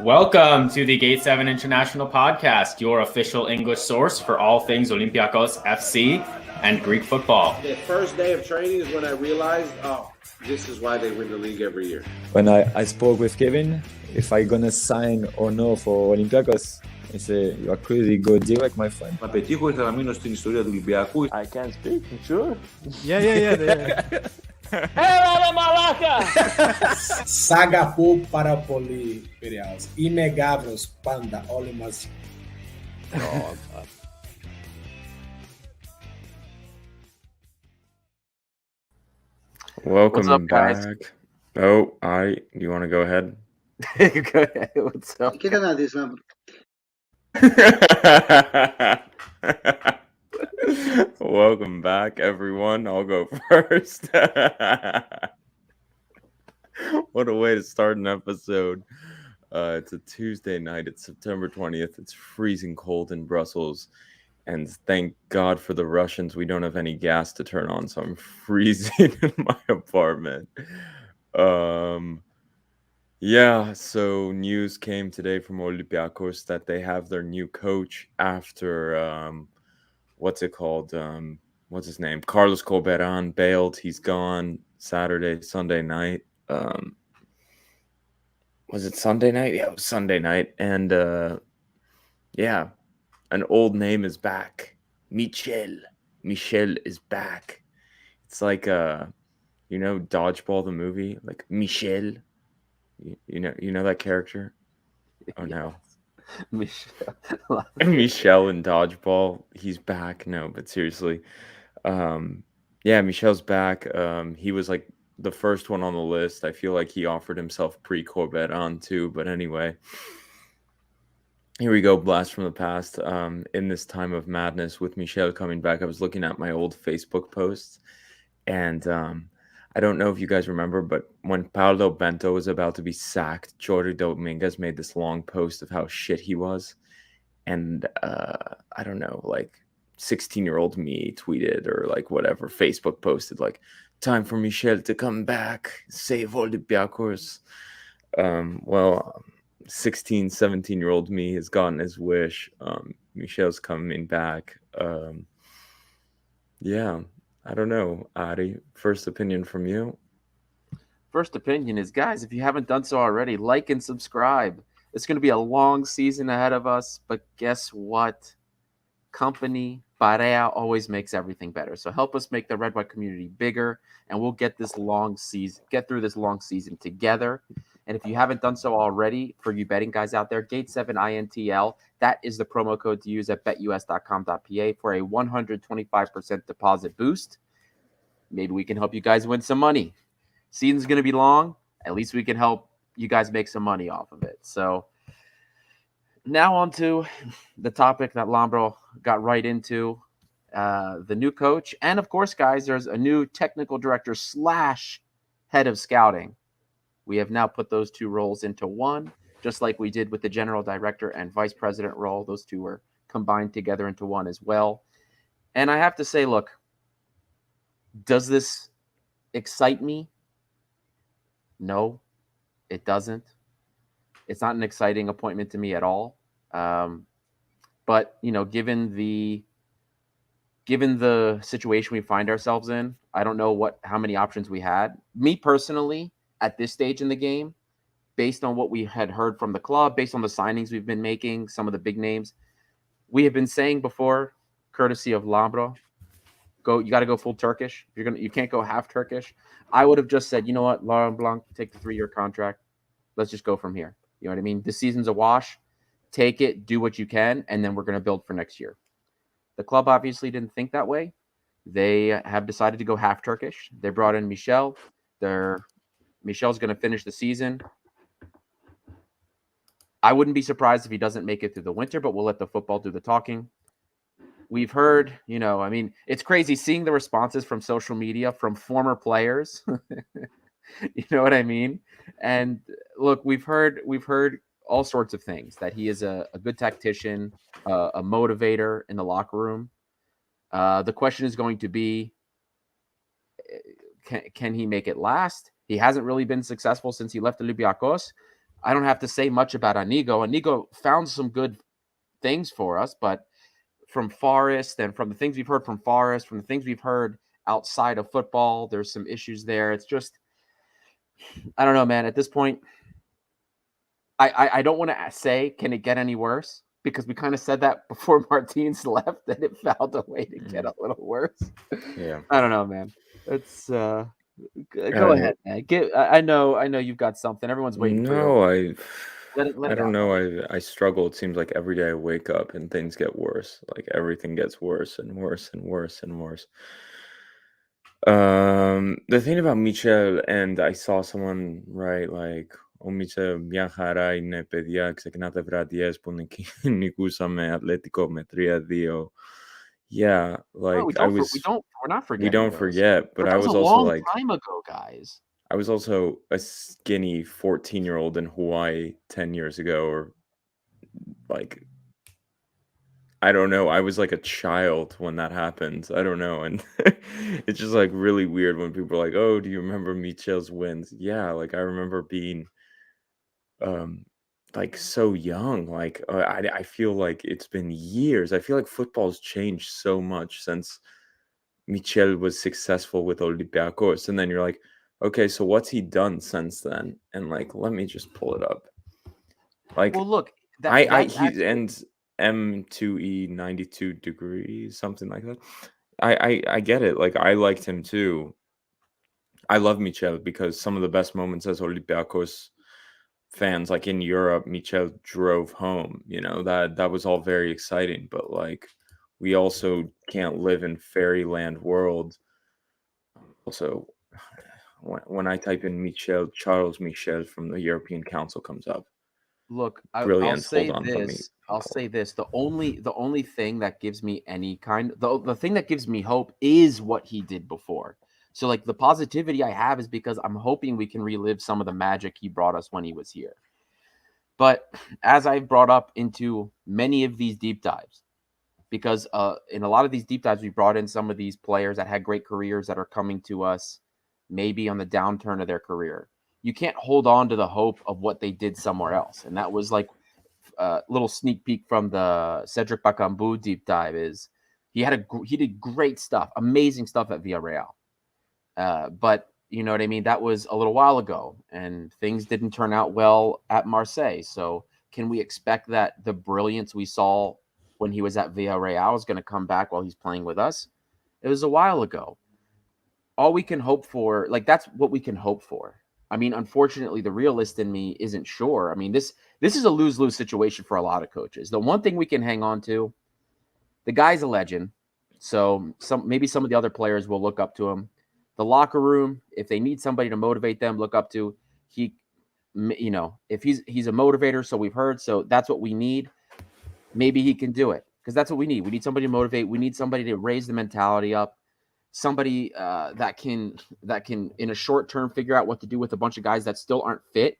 Welcome to the Gate 7 International Podcast, your official English source for all things Olympiacos FC and Greek football. The first day of training is when I realized, this is why they win the league every year. When I spoke with Kevin, if I gonna sign or no for Olympiacos, he said, you are crazy, go direct, my friend. Να πετύχω ήρθα να μείνω στην ιστορία του Ολυμπιακού. I can't speak, sure. Yeah. Έλα μαλάκα! Σάγα πάρα πολύ Πειραιάς. Είμαι Γάβρος πάντα, όλοι μαζί. Welcome What's up, guys? back. Oh, you want to go ahead? Go ahead. What's up? Κοίτα να δεις, Λάμπρο. Welcome back, everyone. I'll go first. What a way to start an episode. It's a Tuesday night. It's September 20th. It's freezing cold in Brussels. And thank God for the Russians. We don't have any gas to turn on, so I'm freezing in my apartment. So news came today from Olympiacos that they have their new coach after what's his name? Carlos Corberan bailed. He's gone Sunday night. Was it Sunday night? Yeah, it was Sunday night. And an old name is back. Michel. Michel is back. It's like Dodgeball the movie, like Michel. You know that character? Oh no. Michel in Dodgeball. He's back. No, but seriously. Michel's back. He was like the first one on the list. I feel like he offered himself pre-Corbett on too, but anyway. Here we go, blast from the past. In this time of madness with Michel coming back, I was looking at my old Facebook posts, and I don't know if you guys remember, but when Paulo Bento was about to be sacked, Jordi Dominguez made this long post of how shit he was, and I don't know, like 16-year-old me tweeted or like whatever, Facebook posted like, time for Michel to come back, save Olympiacos. 16, 17-year-old me has gotten his wish. Michel's coming back. I don't know, Adi. First opinion from you? First opinion is, guys, if you haven't done so already, like and subscribe. It's going to be a long season ahead of us, but guess what? Company, Barea always makes everything better. So help us make the Red White community bigger, and we'll get through this long season together. And if you haven't done so already, for you betting guys out there, Gate7INTL, that is the promo code to use at betus.com.pa for a 125% deposit boost. Maybe we can help you guys win some money. Season's going to be long. At least we can help you guys make some money off of it. So now on to the topic that Lambro got right into, the new coach. And of course, guys, there's a new technical director / head of scouting. We have now put those two roles into one, just like we did with the general director and vice president role. Those two were combined together into one as well. And I have to say, look, does this excite me? No, it doesn't. It's not an exciting appointment to me at all. But, given the situation we find ourselves in, I don't know how many options we had. Me personally, at this stage in the game, based on what we had heard from the club, based on the signings we've been making, some of the big names, we have been saying before, courtesy of Lambro, you got to go full Turkish. You can't go half Turkish. I would have just said, you know what, Laurent Blanc, take the 3-year contract. Let's just go from here. You know what I mean? The season's a wash. Take it, do what you can, and then we're going to build for next year. The club obviously didn't think that way. They have decided to go half Turkish. They brought in Michel. Michel's going to finish the season. I wouldn't be surprised if he doesn't make it through the winter, but we'll let the football do the talking. We've heard, it's crazy seeing the responses from social media from former players. You know what I mean? And look, we've heard all sorts of things, that he is a good tactician, a motivator in the locker room. The question is going to be, can he make it last? He hasn't really been successful since he left Olympiacos. I don't have to say much about Anigo. Anigo found some good things for us, but from Forest and from the things we've heard from Forest, from the things we've heard outside of football, there's some issues there. It's just, I don't know, man. At this point, I don't want to say, can it get any worse? Because we kind of said that before Martins left, that it found a way to get a little worse. Yeah. I don't know, man. It's go ahead, man. I know you've got something. Everyone's waiting for you. No, Let I it don't out, know. buddy. I struggle. It seems like every day I wake up and things get worse. Like everything gets worse and worse and worse and worse. The thing about Michel, and I saw someone write like, "O Michel viajará y ne pedía que se knate vra 10 που νικούσαμε Atletico με 3-2." Yeah, No, like we're not we forgetting don't those. forget, but But I that was a was also long like, time ago, guys. I was also a skinny 14-year-old in Hawaii 10 years ago, or like, I don't know. I was like a child when that happened. I don't know. And it's just like really weird when people are like, "Oh, do you remember Michel's wins?" Yeah, like I remember being um like so young. Like I feel like it's been years. I feel like football's changed so much since Michel was successful with Olympiacos. And then you're like, okay, so what's he done since then? And like, let me just pull it up. Like, Well, look, he actually, ends M2E 92 degrees, something like that. I get it. Like, I liked him too. I love Michel because some of the best moments as Olympiacos fans, like in Europe, Michel drove home. You know, that was all very exciting. But like, we also can't live in fairyland world. Also, when I type in Michel, Charles Michel from the European Council comes up. look, I'll Brilliant. Hold say on, let me this. I'll say this. The only thing that gives me any kind the thing that gives me hope is what he did before. So like the positivity I have is because I'm hoping we can relive some of the magic he brought us when he was here. But as I've brought up into many of these deep dives, because in a lot of these deep dives, we brought in some of these players that had great careers that are coming to us maybe on the downturn of their career. You can't hold on to the hope of what they did somewhere else. And that was like a little sneak peek from the Cedric Bakambu deep dive is he did great stuff, amazing stuff at Villarreal. But you know what I mean? That was a little while ago and things didn't turn out well at Marseille. So can we expect that the brilliance we saw when he was at Villarreal is going to come back while he's playing with us? It was a while ago. All we can hope for, like that's what we can hope for. I mean, unfortunately, the realist in me isn't sure. I mean, this is a lose-lose situation for a lot of coaches. The one thing we can hang on to, the guy's a legend. So maybe some of the other players will look up to him. The locker room, if they need somebody to motivate them, look up to, he, you know, if he's a motivator, so we've heard, so that's what we need. Maybe he can do it because that's what we need. We need somebody to motivate. We need somebody to raise the mentality up. Somebody that can in a short term figure out what to do with a bunch of guys that still aren't fit.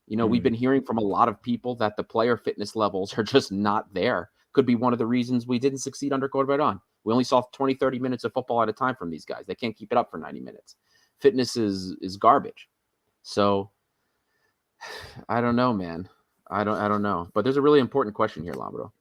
You know, we've been hearing from a lot of people that the player fitness levels are just not there. Could be one of the reasons we didn't succeed under Corberan. We only saw 20, 30 minutes of football at a time from these guys. They can't keep it up for 90 minutes. Fitness is garbage. So I don't know, man. I don't know. But there's a really important question here, Lambro.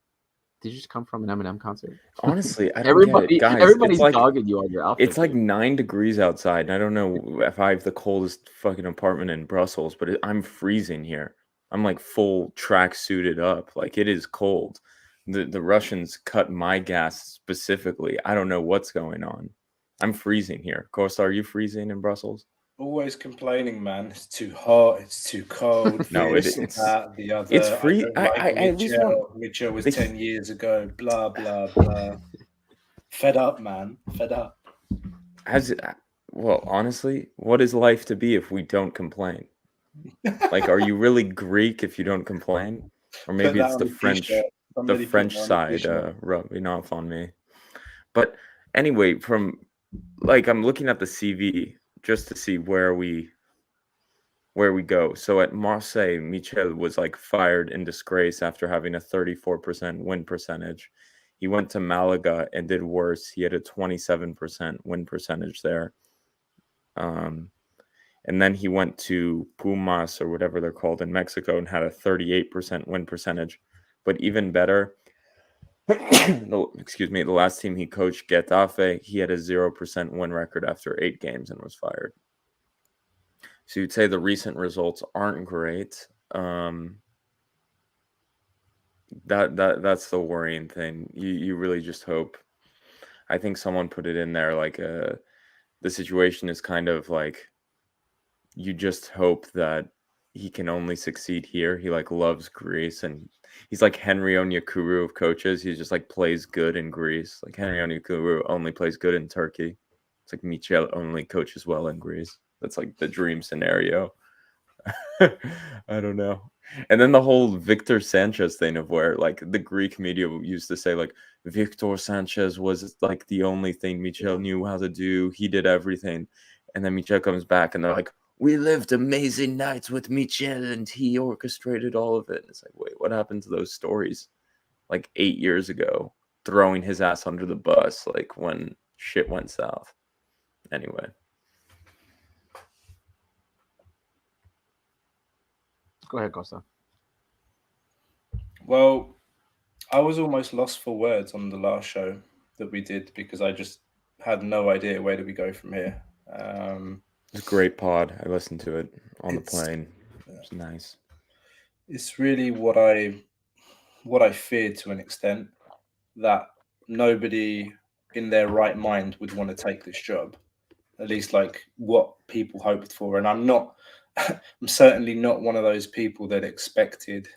Did you just come from an Eminem concert? Honestly, I don't get it. Guys, everybody's dogging you on your outfit. It's like 9 degrees outside. And I don't know if I have the coldest fucking apartment in Brussels, but I'm freezing here. I'm like full track suited up. Like it is cold. The Russians cut my gas specifically. I don't know what's going on. I'm freezing here. Costa, are you freezing in Brussels? Always complaining, man. It's too hot. It's too cold. No, this, it's that, the other. it's free. I don't like I at least want. Michel was the- 10 years ago. Blah blah blah. Fed up, man. Fed up. Well, honestly, what is life to be if we don't complain? Like, are you really Greek if you don't complain? Or maybe it's the French, side rubbing off on me. But anyway, from like I'm looking at the CV just to see where we go. So at Marseille, Michel was like fired in disgrace after having a 34% win percentage. He went to Malaga and did worse. He had a 27% win percentage there. And And then he went to Pumas or whatever they're called in Mexico and had a 38% win percentage. But even better, the last team he coached, Getafe, he had a 0% win record after 8 games and was fired. So you'd say the recent results aren't great. That's the worrying thing. You really just hope. I think someone put it in there like the situation is kind of like you just hope that he can only succeed here. He like loves Greece and he's like Henry Onyekuru of coaches. He just like plays good in Greece. Like Henry Onyekuru only plays good in Turkey. It's like Michel only coaches well in Greece. That's like the dream scenario. I don't know. And then the whole Victor Sanchez thing of where like the Greek media used to say like Victor Sanchez was like the only thing Michel knew how to do. He did everything. And then Michel comes back and they're like, we lived amazing nights with Michel and he orchestrated all of it. And it's like, wait, what happened to those stories like 8 years ago, throwing his ass under the bus, like when shit went south? Anyway. Go ahead, Costa. Well, I was almost lost for words on the last show that we did because I just had no idea where do we go from here. It's a great pod. I listened to it on the plane. It's nice. It's really what I feared to an extent, that nobody in their right mind would want to take this job, at least like what people hoped for. And I'm certainly not one of those people that expected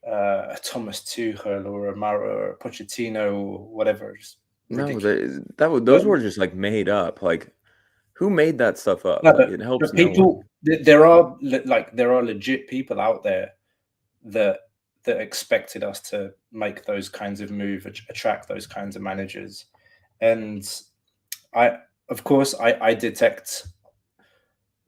a Thomas Tuchel or a Maro or a Pochettino or whatever. Those were just like made up. Like, who made that stuff up? No, like, it helps people. There are legit people out there that expected us to make those kinds of moves, attract those kinds of managers, and I detect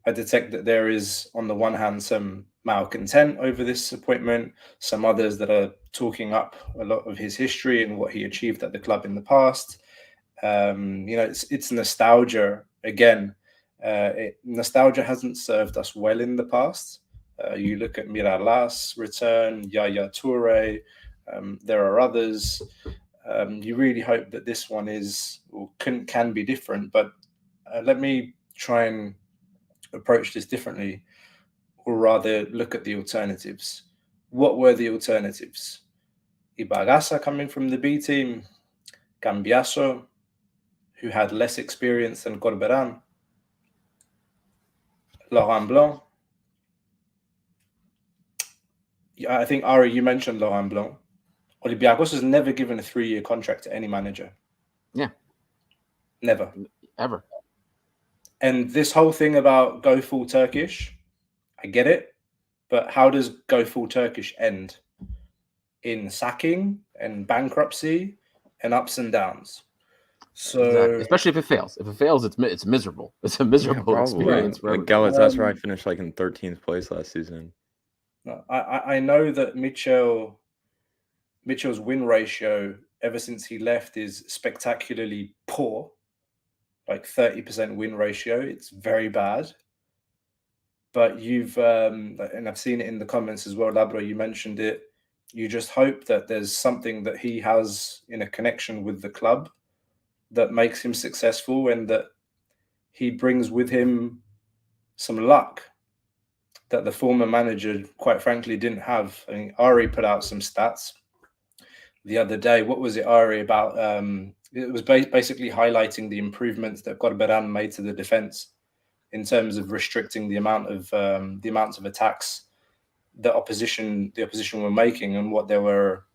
that there is, on the one hand, some malcontent over this appointment, some others that are talking up a lot of his history and what he achieved at the club in the past. It's nostalgia again. Nostalgia hasn't served us well in the past. You look at Miralas' return, Yaya Toure. There are others. You really hope that this one can be different. But let me try and approach this differently, or rather look at the alternatives. What were the alternatives? Ibagasa coming from the B team, Cambiaso, who had less experience than Corberan, Laurent Blanc. I think, Ari, you mentioned Laurent Blanc. Olympiacos has never given a 3-year contract to any manager. Yeah. Never. Ever. And this whole thing about go full Turkish, I get it. But how does go full Turkish end? In sacking and bankruptcy and ups and downs. So exactly. Especially if it fails. If it fails, it's miserable. It's a miserable experience. Like Galatasaray finished like in 13th place last season. I know that Michel's win ratio ever since he left is spectacularly poor, like 30% win ratio. It's very bad. But you've, and I've seen it in the comments as well, Labro, you mentioned it. You just hope that there's something that he has in a connection with the club that makes him successful and that he brings with him some luck that the former manager, quite frankly, didn't have. I mean, Ari put out some stats the other day. What was it, Ari, about? It was basically highlighting the improvements that Corberan made to the defense in terms of restricting the amounts of attacks the opposition were making and what they were.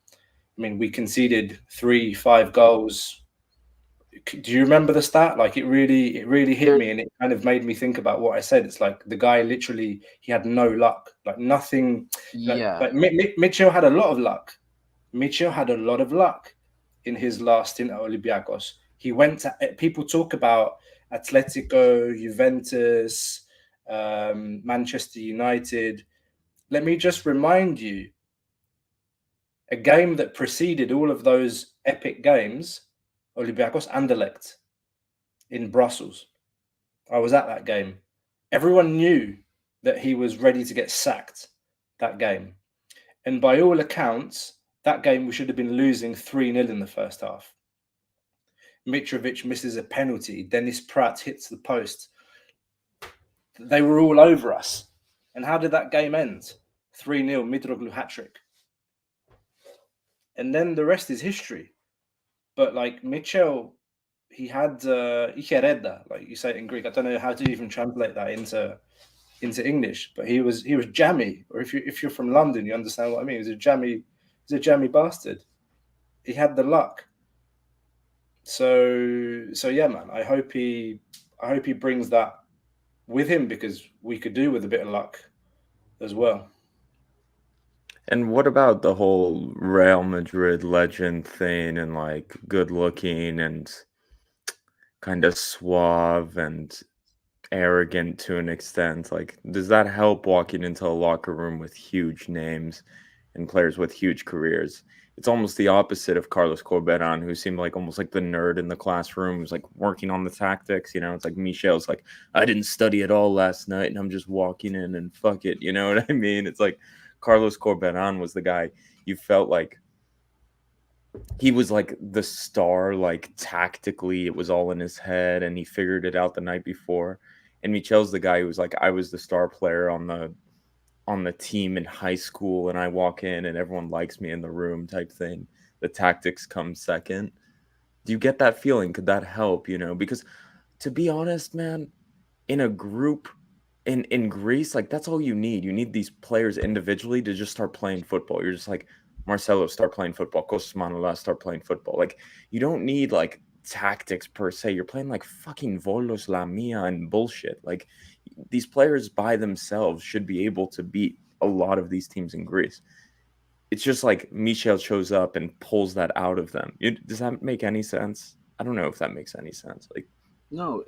I mean, we conceded 3-5 goals. Do you remember the stat? Like, it really hit me, and it kind of made me think about what I said. It's like the guy literally, he had no luck, like nothing. Yeah. Like Michel had a lot of luck. Michel had a lot of luck in his last stint at Olympiacos. He went to, people talk about Atletico, Juventus, Manchester United. Let me just remind you, a game that preceded all of those epic games, Olympiacos Anderlecht in Brussels. I was at that game. Everyone knew that he was ready to get sacked that game. And by all accounts, that game we should have been losing 3-0 in the first half. Mitrovic misses a penalty. Dennis Pratt hits the post. They were all over us. And how did that game end? 3-0, Mitroglou hat-trick. And then the rest is history. But like Michel, he had Ichereda, like you say it in Greek. I don't know how to even translate that into English, but he was jammy. Or if you're from London, you understand what I mean. He's a jammy bastard. He had the luck. So yeah, man. I hope he brings that with him, because we could do with a bit of luck as well. And what about the whole Real Madrid legend thing and like good looking and kind of suave and arrogant to an extent? Like, does that help walking into a locker room with huge names and players with huge careers? It's almost the opposite of Carlos Corberan, who seemed like almost like the nerd in the classroom who's like working on the tactics. You know, it's like Michel's like, I didn't study at all last night and I'm just walking in and fuck it. You know what I mean? It's like Carlos Corberan was the guy you felt like he was like the star, like tactically it was all in his head and he figured it out the night before. And Michel's the guy who was like, I was the star player on the team in high school and I walk in and everyone likes me in the room type thing. The tactics come second. Do you get that feeling? Could that help, you know? Because to be honest, man, in a group in Greece, like that's all you need. You need these players individually to just start playing football. You're just like, Marcelo, start playing football. Kostas Manolas, start playing football. Like you don't need like tactics per se. You're playing like fucking Volos, Lamia, and bullshit. Like these players by themselves should be able to beat a lot of these teams in Greece. It's just like Michel shows up and pulls that out of them. Does that make any sense? I don't know if that makes any sense. Like, No,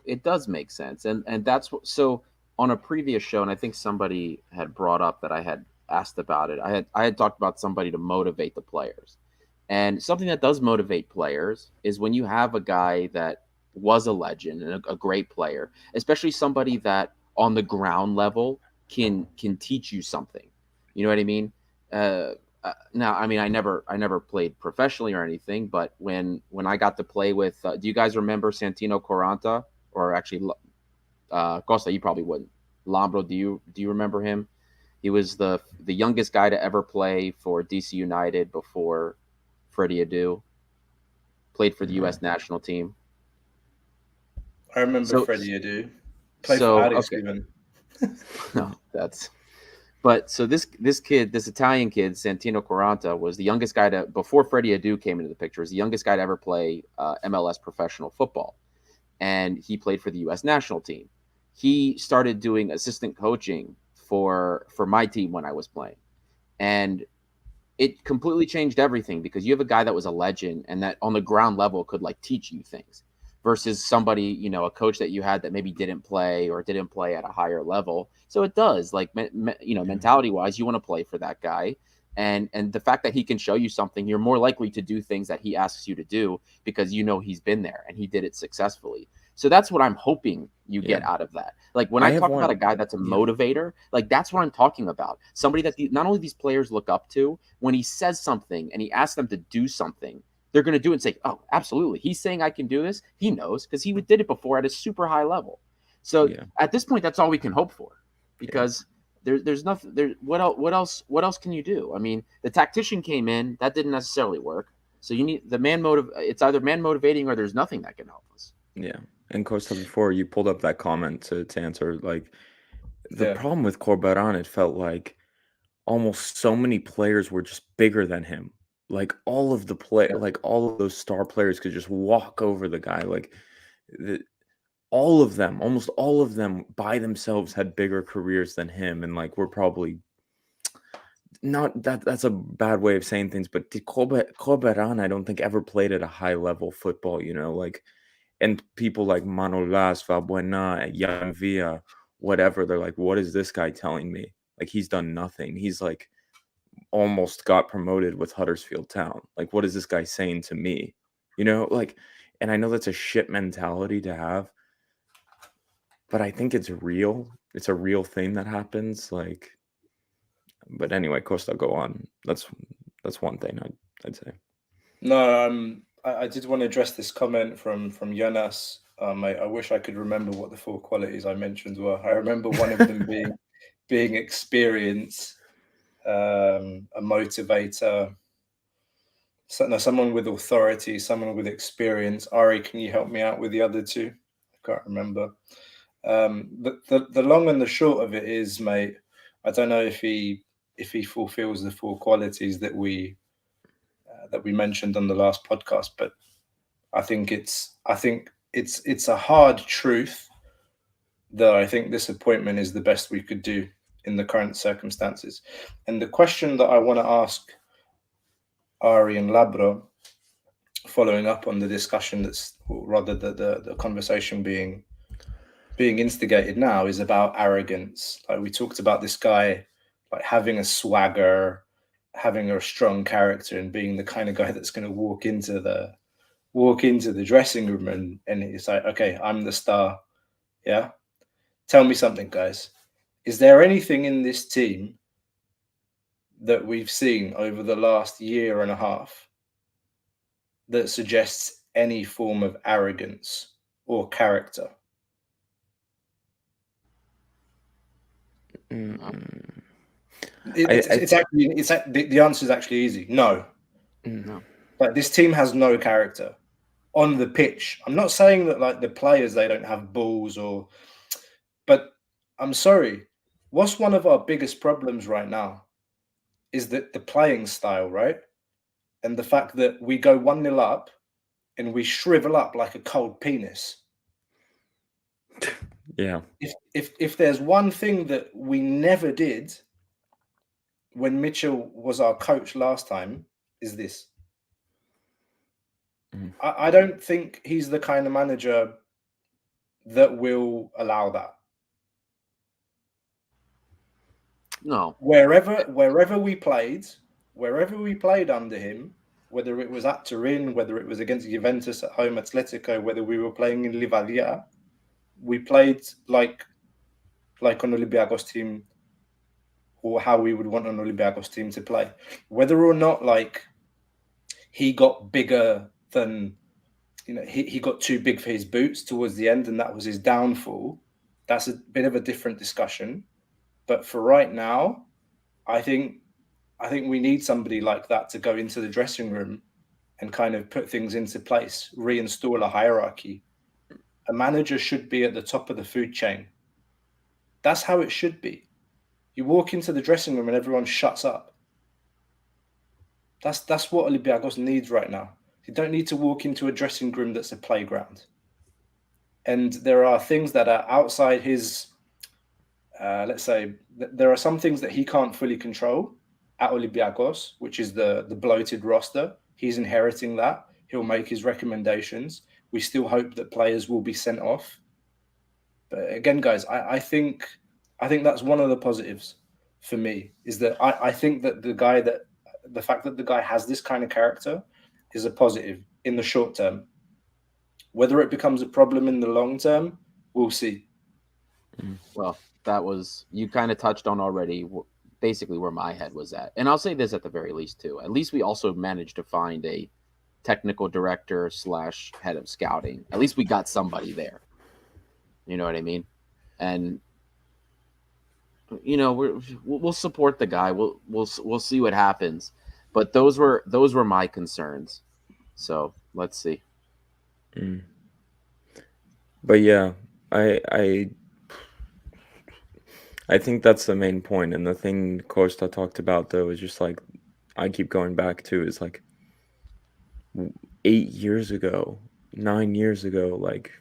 it does make sense, and that's what. So on a previous show, and I think somebody had brought up that I had asked about it. I had talked about somebody to motivate the players, and something that does motivate players is when you have a guy that was a legend and a great player, especially somebody that on the ground level can teach you something. You know what I mean? Now, I mean, I never played professionally or anything, but when I got to play with, do you guys remember Santino Quaranta? Or actually, Costa, you probably wouldn't. Lambro, do you remember him? He was the youngest guy to ever play for DC United before Freddie Adu. Played for the U.S. national team. I remember Freddie Adu. Played for Ajax even. No, that's. But so this kid, this Italian kid, Santino Quaranta, was the youngest guy to, before Freddie Adu came into the picture, was the youngest guy to ever play MLS professional football. And he played for the U.S. national team. He started doing assistant coaching for my team when I was playing. And it completely changed everything, because you have a guy that was a legend and that on the ground level could like teach you things, versus somebody, you know, a coach that you had that maybe didn't play at a higher level. So it does, like, you know, mentality wise, you want to play for that guy. And the fact that he can show you something, you're more likely to do things that he asks you to do, because you know he's been there and he did it successfully. So that's what I'm hoping you get out of that. Like when I talk about a guy that's a motivator, like that's what I'm talking about. Somebody that not only these players look up to, when he says something and he asks them to do something, they're going to do it and say, oh, absolutely. He's saying I can do this. He knows, because he did it before at a super high level. So at this point, that's all we can hope for, because there's nothing there. What else can you do? I mean, the tactician came in, that didn't necessarily work. So you need the man motive. It's either man motivating or there's nothing that can help us. Yeah. And Costa, before you pulled up that comment to answer, like the problem with Corberan, it felt like almost so many players were just bigger than him. Like all of like all of those star players could just walk over the guy. Like all of them, almost all of them by themselves had bigger careers than him. And like, we're probably not that's a bad way of saying things, but Corberan, I don't think ever played at a high level football, you know, like, and people like Manolas, Valbuena, Yanvia, whatever, they're like, what is this guy telling me? Like, he's done nothing. He's like almost got promoted with Huddersfield Town. Like, what is this guy saying to me? You know, like, and I know that's a shit mentality to have, but I think it's real. It's a real thing that happens. Like, but anyway, Costa, go on. That's one thing I'd say. No, I did want to address this comment from Jonas. I wish I could remember what the 4 qualities I mentioned were. I remember one of them being experience, a motivator, someone with authority, someone with experience. Ari, can you help me out with the other 2? I can't remember. The long and the short of it is, mate, I don't know if he fulfills the 4 qualities that we mentioned on the last podcast, but I think it's a hard truth that I think this appointment is the best we could do in the current circumstances. And the question that I want to ask Ari and Labro, following up on the discussion the conversation being instigated now, is about arrogance. Like, we talked about this guy, like, having a swagger, having a strong character, and being the kind of guy that's going to walk into the dressing room and it's like, okay, I'm the star. Yeah. Tell me something, guys. Is there anything in this team that we've seen over the last year and a half that suggests any form of arrogance or character? The answer is actually easy. No. Like, this team has no character on the pitch. I'm not saying that, like, the players, they don't have balls, but I'm sorry. What's one of our biggest problems right now is that the playing style, right? And the fact that we go 1-0 up and we shrivel up like a cold penis. Yeah. If there's one thing that we never did when Michel was our coach last time, is this. I don't think he's the kind of manager that will allow that. No. Wherever we played under him, whether it was at Turin, whether it was against Juventus at home, Atletico, whether we were playing in Livadia, we played like an Olympiacos team, or how we would want an Olympiacos team to play. Whether or not, like, he got bigger than, he got too big for his boots towards the end, and that was his downfall. That's a bit of a different discussion. But for right now, I think we need somebody like that to go into the dressing room and kind of put things into place, reinstall a hierarchy. A manager should be at the top of the food chain. That's how it should be. You walk into the dressing room and everyone shuts up. That's what Olympiacos needs right now. You don't need to walk into a dressing room that's a playground. And there are things that are outside his, let's say, there are some things that he can't fully control at Olympiacos, which is the bloated roster. He's inheriting that. He'll make his recommendations. We still hope that players will be sent off. But again, guys, I think that's one of the positives for me, is that I think that the fact that the guy has this kind of character is a positive in the short term. Whether it becomes a problem in the long term, we'll see. Well, that was, you kind of touched on already basically where my head was at. And I'll say this at the very least too. At least we also managed to find a technical director / head of scouting. At least we got somebody there. You know what I mean? And we'll support the guy. We'll see what happens. But those were my concerns. So let's see. But yeah, I think that's the main point. And the thing Costa talked about, though, is just like, I keep going back to, is like 8 years ago, 9 years ago, like,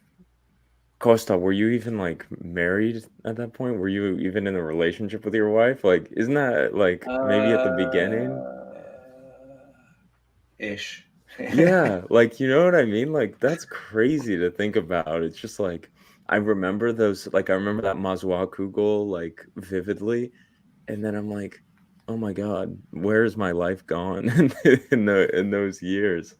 Costa, were you even like married at that point? Were you even in a relationship with your wife? Like, isn't that like maybe at the beginning? Ish. Yeah, like, you know what I mean? Like, that's crazy to think about. It's just like, I remember those, like, I remember that Masuaku goal, like, vividly. And then I'm like, oh my God, where's my life gone in those years?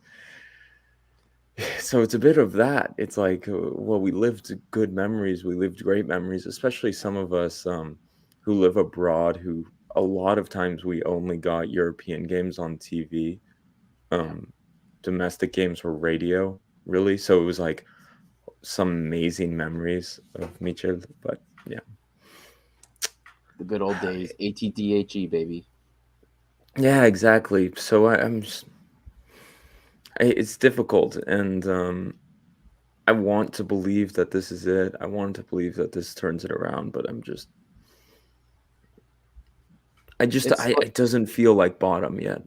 So it's a bit of that. It's like, well, we lived good memories. We lived great memories, especially some of us who live abroad, who a lot of times we only got European games on TV. Domestic games were radio, really. So it was like some amazing memories of Michel. But yeah. The good old days, ATDHE, baby. Yeah, exactly. So I'm just, it's difficult. And I want to believe that this is it. I want to believe that this turns it around, but it doesn't feel like bottom yet.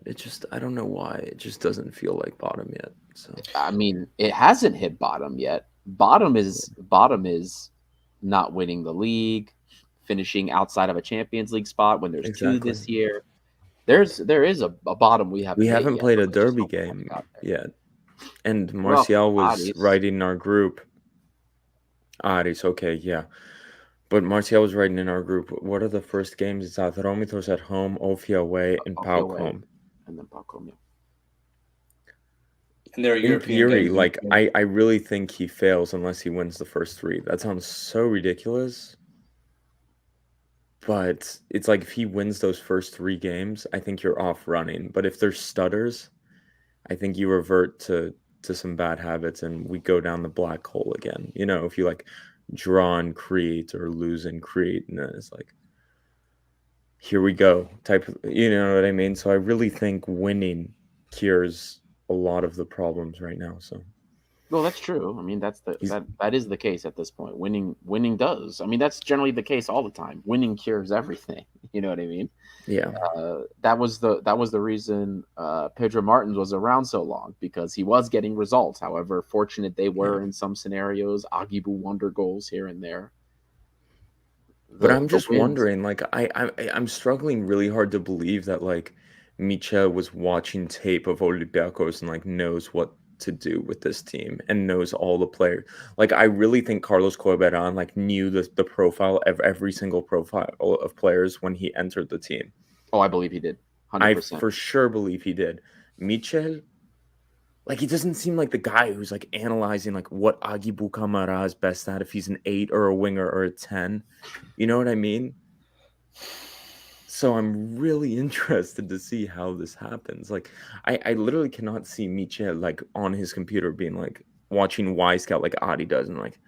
I don't know why. It just doesn't feel like bottom yet. So I mean, it hasn't hit bottom yet. Bottom is not winning the league, finishing outside of a Champions League spot when there's two exactly. this year. There is a bottom we haven't. We hit haven't yet, played but a let's just derby hope we game got there. yet. And Martial was writing in our group. Aris, okay, yeah. But Martial was writing in our group, what are the first games? It's Atromitos at home, Ofia away, and PAOK home. And then PAOK home, yeah. And there are In European theory, games. like, I really think he fails unless he wins the first three. That sounds so ridiculous. But it's like if he wins those first three games, I think you're off running. But if there's stutters, I think you revert to some bad habits and we go down the black hole again. You know, if you like draw and create or lose and create, and then it's like, here we go type of, you know what I mean? So I really think winning cures a lot of the problems right now. So well, that's true. I mean, that is the case at this point. Winning does. I mean, that's generally the case all the time. Winning cures everything. You know what I mean? yeah. That was the reason Pedro Martins was around so long, because he was getting results. However fortunate they were in some scenarios, Agibu wonder goals here and there. But I'm just wondering, like, I'm struggling really hard to believe that like Michel was watching tape of Olympiacos and like knows what to do with this team and knows all the players. Like, I really think Carlos Corberan like knew the profile of every single profile of players when he entered the team. Oh, I believe he did. 100%. I for sure believe he did. Michel, like, he doesn't seem like the guy who's like analyzing like what Agibu Kamara is best at, if he's an 8 or a winger or a 10. You know what I mean? So I'm really interested to see how this happens. Like, I literally cannot see Michel like on his computer being like watching Y Scout like Adi does and like,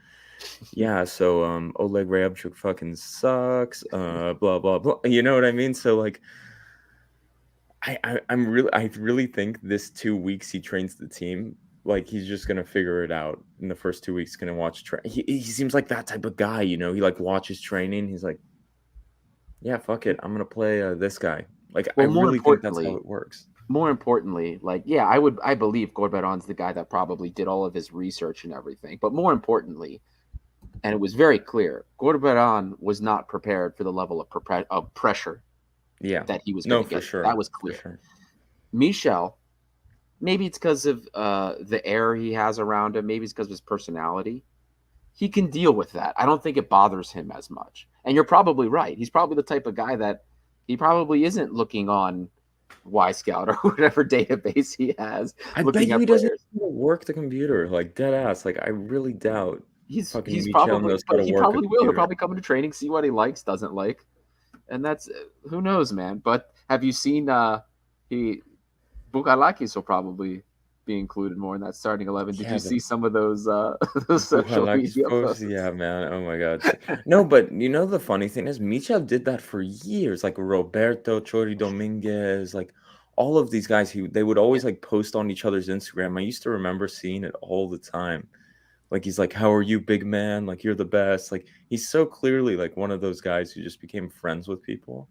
yeah, so Oleg Ryabchuk fucking sucks, blah blah blah. You know what I mean? So like, I really think this 2 weeks he trains the team, like he's just gonna figure it out in the first 2 weeks. Gonna watch he seems like that type of guy, you know. He like watches training. He's like, yeah, fuck it, I'm gonna play this guy. Like, well, I really think that's how it works. More importantly, like, yeah, I believe Corberan's the guy that probably did all of his research and everything. But more importantly, and it was very clear, Corberan was not prepared for the level of pressure. Yeah, that he was going to get. Sure. That was clear. Sure. Michel, maybe it's because of the air he has around him. Maybe it's because of his personality. He can deal with that. I don't think it bothers him as much. And you're probably right. He's probably the type of guy that he probably isn't looking on Y Scout or whatever database he has. I bet he doesn't work the computer, like, dead ass. Like, I really doubt. He's probably, but he probably will. He'll probably come into training, see what he likes, doesn't like. And that's, who knows, man. But have you seen Bukalakis will probably be included more in that starting 11. Did you see some of those social media posts? Yeah, man. Oh my god. No, but you know the funny thing is Michel did that for years. Like Roberto, Chori Dominguez, like all of these guys, they would always like post on each other's Instagram. I used to remember seeing it all the time. Like, he's like, how are you, big man? Like, you're the best. Like, he's so clearly like one of those guys who just became friends with people,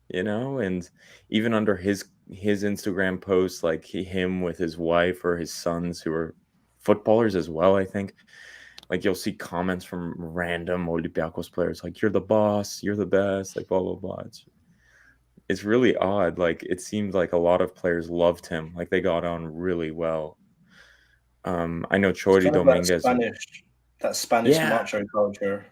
you know? And even under his Instagram posts, like him with his wife or his sons who are footballers as well, I think, like you'll see comments from random Olympiacos players like, you're the boss, you're the best, like blah, blah, blah. It's really odd. Like, it seemed like a lot of players loved him. Like, they got on really well. I know Chori Dominguez. That Spanish macho culture.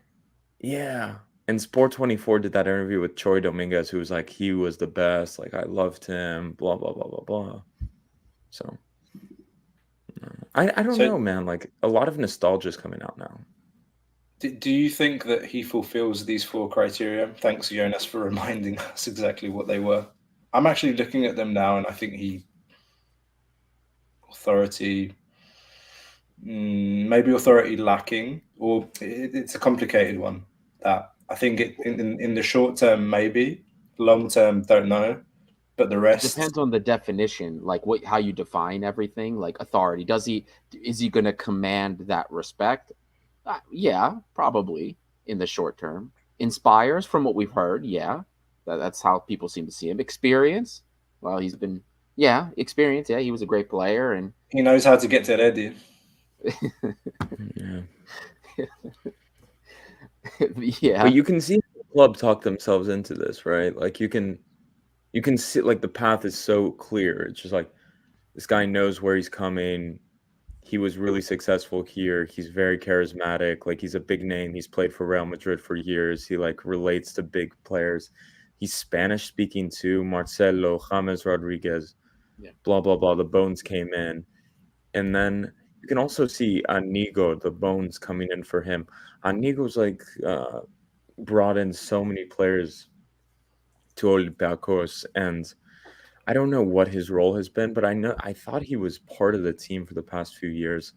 Yeah. And Sport 24 did that interview with Chori Dominguez, who was like, he was the best. Like, I loved him, blah, blah, blah, blah, blah. So, I don't So- know, man. Like a lot of nostalgia is coming out now. Do you think that he fulfills these 4 criteria? Thanks, Jonas, for reminding us exactly what they were. I'm actually looking at them now, and I think authority, maybe authority lacking, or it's a complicated one. That I think in the short term, maybe. Long term, don't know. But the It rest, depends on the definition, like how you define everything. Like authority, is he going to command that respect? Yeah, probably in the short term. Inspires from what we've heard. Yeah, that's how people seem to see him. Experience. Well, experience. Yeah, he was a great player, and he knows how to get to ready. Yeah. yeah. But you can see the club talk themselves into this, right? Like you can see like the path is so clear. It's just like this guy knows where he's coming. He was really successful here. He's very charismatic. Like he's a big name. He's played for Real Madrid for years. He like relates to big players. He's Spanish speaking too. Marcelo, James Rodriguez, Yeah. blah blah blah. The Bones came in, and then you can also see Anigo, the Bones coming in for him. Anigo's like brought in so many players to Olympiacos, and I don't know what his role has been, but I thought he was part of the team for the past few years.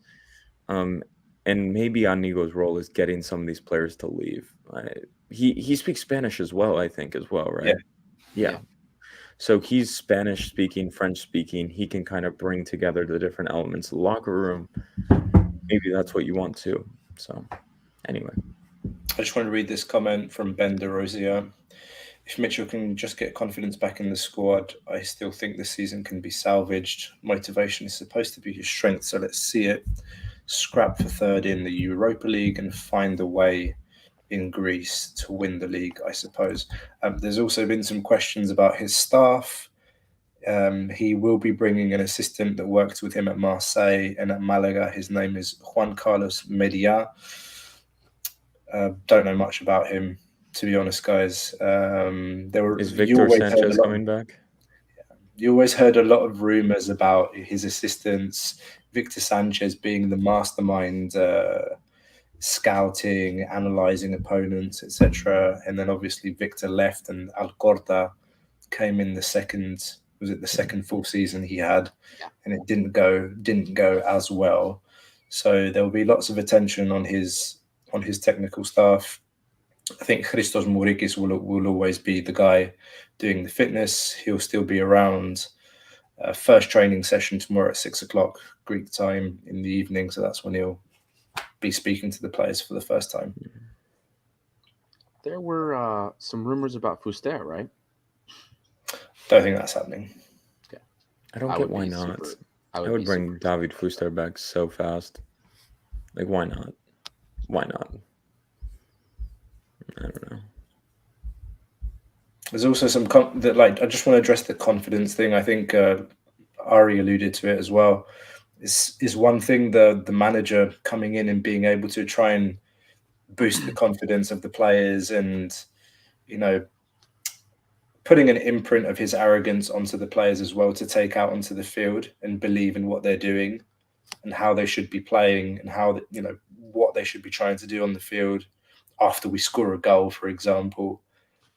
And maybe Anigo's role is getting some of these players to leave. He speaks Spanish as well, I think, right? Yeah. So he's Spanish speaking, French speaking. He can kind of bring together the different elements of the locker room. Maybe that's what you want to. So anyway. I just want to read this comment from Ben De Rosier. If Mitchell can just get confidence back in the squad, I still think this season can be salvaged. Motivation is supposed to be his strength, so let's see it. Scrap for third in the Europa League and find a way in Greece to win the league, I suppose. There's also been some questions about his staff. He will be bringing an assistant that worked with him at Marseille and at Malaga. His name is Juan Carlos Media. Don't know much about him, to be honest, guys. Is Victor Sanchez coming back? You always heard a lot of rumors about his assistants, Victor Sanchez being the mastermind, scouting, analyzing opponents, etc. And then obviously Victor left, and Alcorta came in the second full season he had, and it didn't go as well. So there will be lots of attention on his technical staff. I think Christos Mourikis will always be the guy doing the fitness. He'll still be around. First training session tomorrow at 6:00 Greek time in the evening. So that's when he'll be speaking to the players for the first time. There were some rumors about Fuster, right? Don't think that's happening. Okay. I don't get why not. I would bring David Fuster back so fast. Like, why not? Why not? I don't know. There's also some I just want to address the confidence thing. I think Ari alluded to it as well. Is one thing the manager coming in and being able to try and boost the confidence of the players, and putting an imprint of his arrogance onto the players as well, to take out onto the field and believe in what they're doing and how they should be playing, and how what they should be trying to do on the field after we score a goal, for example.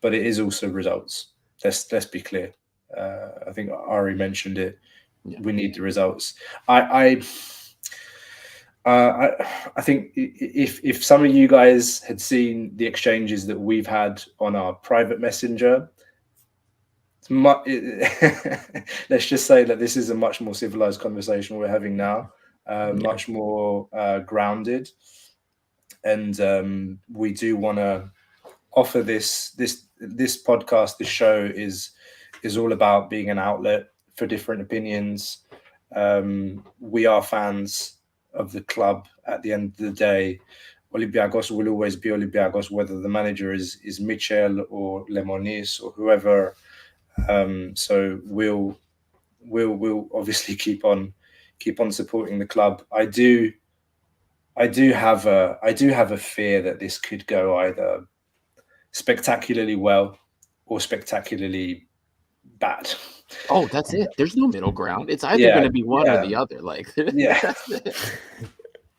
But it is also results. Let's be clear. I think Ari mentioned it. Yeah. We need the results. I think if some of you guys had seen the exchanges that we've had on our private messenger, let's just say that this is a much more civilized conversation we're having now, much more grounded, and we do want to offer this podcast. This show is all about being an outlet for different opinions. We are fans of the club. At the end of the day, Olympiacos will always be Olympiacos, whether the manager is Michel or Lemonis or whoever. So we'll obviously keep on supporting the club. I do have a fear that this could go either spectacularly well or spectacularly bad. Oh, that's it. There's no middle ground. It's either Yeah, going to be one or yeah. the other. Like, Yeah. that's it.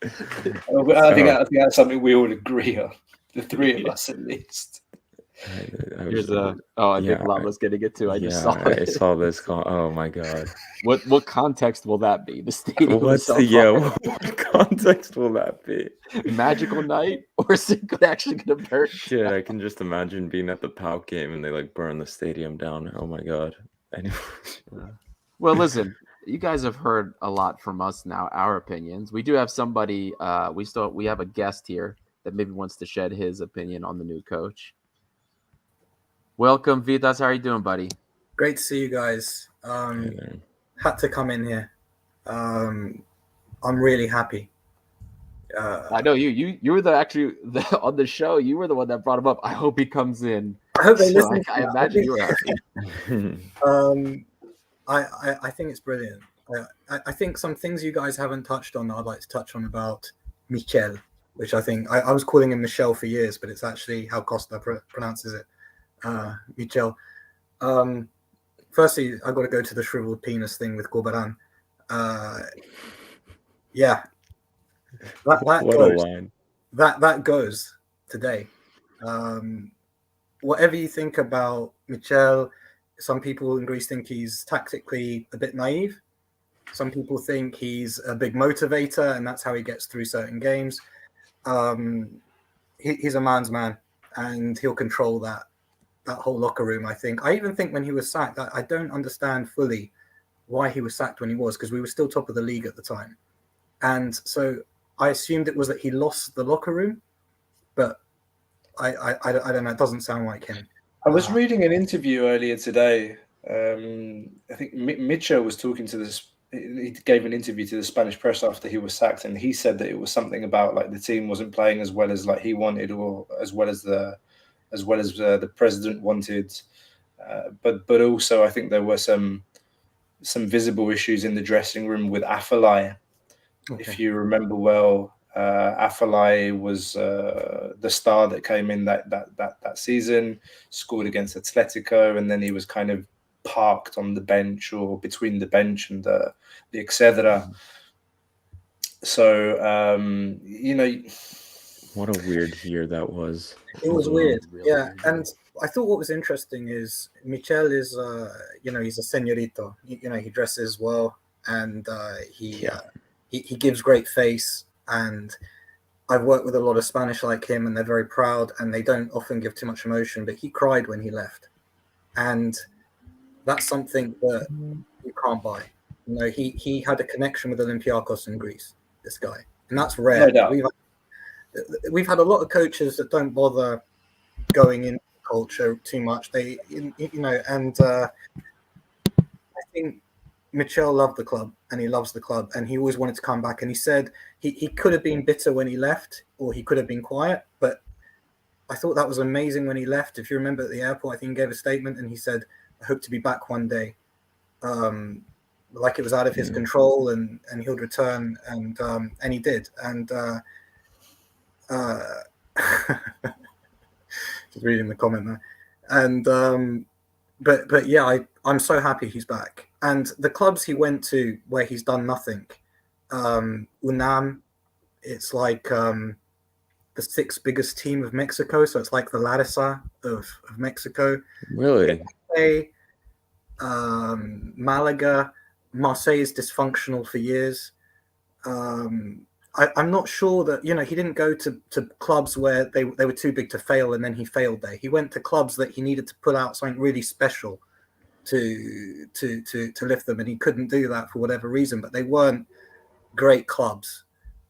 I think that's something we all agree on. The three of us, at least. Here's I think Lava's getting it too. I just saw I it. saw this. Oh my god. What context will that be? The stadium is What's so the far. what context will that be? Magical night, or is it actually going to burn? Shit, I can just imagine being at the PAOK game and they like burn the stadium down. Oh my god. Anyway. Well, listen, you guys have heard a lot from us now, our opinions. We do have somebody, we have a guest here that maybe wants to shed his opinion on the new coach. Welcome, Vitas. How are you doing, buddy? Great to see you guys. Had to come in here. I'm really happy. I know you were on the show. You were the one that brought him up. I hope he comes in. I hope they listen. I imagine you were happy. I think it's brilliant. I think some things you guys haven't touched on that I'd like to touch on about Michel, which I think I was calling him Michel for years, but it's actually how Costa pronounces it. Michel. Firstly, I've got to go to the shriveled penis thing with Corberan. Yeah. That what goes. A line. That goes today. Whatever you think about Michel, some people in Greece think he's tactically a bit naive. Some people think he's a big motivator, and that's how he gets through certain games. He's a man's man, and he'll control that whole locker room, I think. I even think when he was sacked, I don't understand fully why he was sacked when he was, because we were still top of the league at the time. And so I assumed it was that he lost the locker room, but I don't know. It doesn't sound like him. I was reading an interview earlier today. I think Michel was talking to this. He gave an interview to the Spanish press after he was sacked, and he said that it was something about like the team wasn't playing as well as like he wanted, or as well as the president wanted. But also, I think there were some visible issues in the dressing room with Afellay. Okay. If you remember well, Afellay was the star that came in that season, scored against Atletico, and then he was kind of parked on the bench or between the bench and the Excedra. So what a weird year that was. It was weird, yeah. And I thought what was interesting is Michel is, he's a señorito. He dresses well, and he gives great face. And I've worked with a lot of Spanish like him, and they're very proud, and they don't often give too much emotion. But he cried when he left, and that's something that you can't buy. He had a connection with Olympiacos in Greece. This guy, and that's rare. No, we've had a lot of coaches that don't bother going into culture too much. I think Michel loved the club, and he loves the club, and he always wanted to come back. And he said he could have been bitter when he left, or he could have been quiet. But I thought that was amazing when he left. If you remember at the airport, I think he gave a statement, and he said, "I hope to be back one day." Like it was out of his control, and he'll return, and he did. And just reading the comment there, and but yeah, I'm so happy he's back. And the clubs he went to where he's done nothing, UNAM, it's like the sixth biggest team of Mexico, so it's like the Larissa of Mexico. Really? Malaga, Marseille is dysfunctional for years. I'm not sure that he didn't go to clubs where they were too big to fail, and then he failed there. He went to clubs that he needed to put out something really special to lift them, and he couldn't do that for whatever reason. But they weren't great clubs.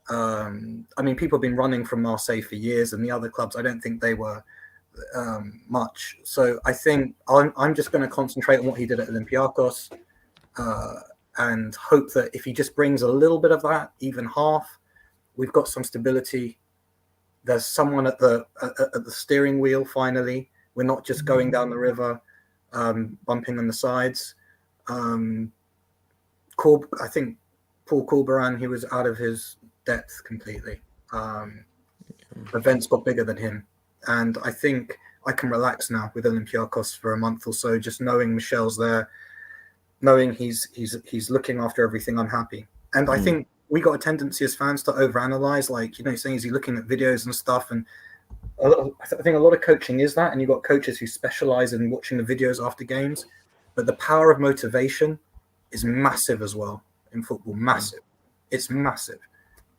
I mean, people have been running from Marseille for years, and the other clubs, I don't think they were much. So I think I'm just going to concentrate on what he did at Olympiacos, and hope that if he just brings a little bit of that, even half, we've got some stability. There's someone at the steering wheel. Finally, we're not just going down the river, bumping on the sides. I think Paul Corberan, he was out of his depth completely. Events got bigger than him, and I think I can relax now with Olympiacos for a month or so, just knowing Michel's there, knowing he's looking after everything. I'm happy. And I think we got a tendency as fans to overanalyze, like, saying, is he looking at videos and stuff? And I think a lot of coaching is that, and you've got coaches who specialize in watching the videos after games, but the power of motivation is massive as well in football. Massive. It's massive.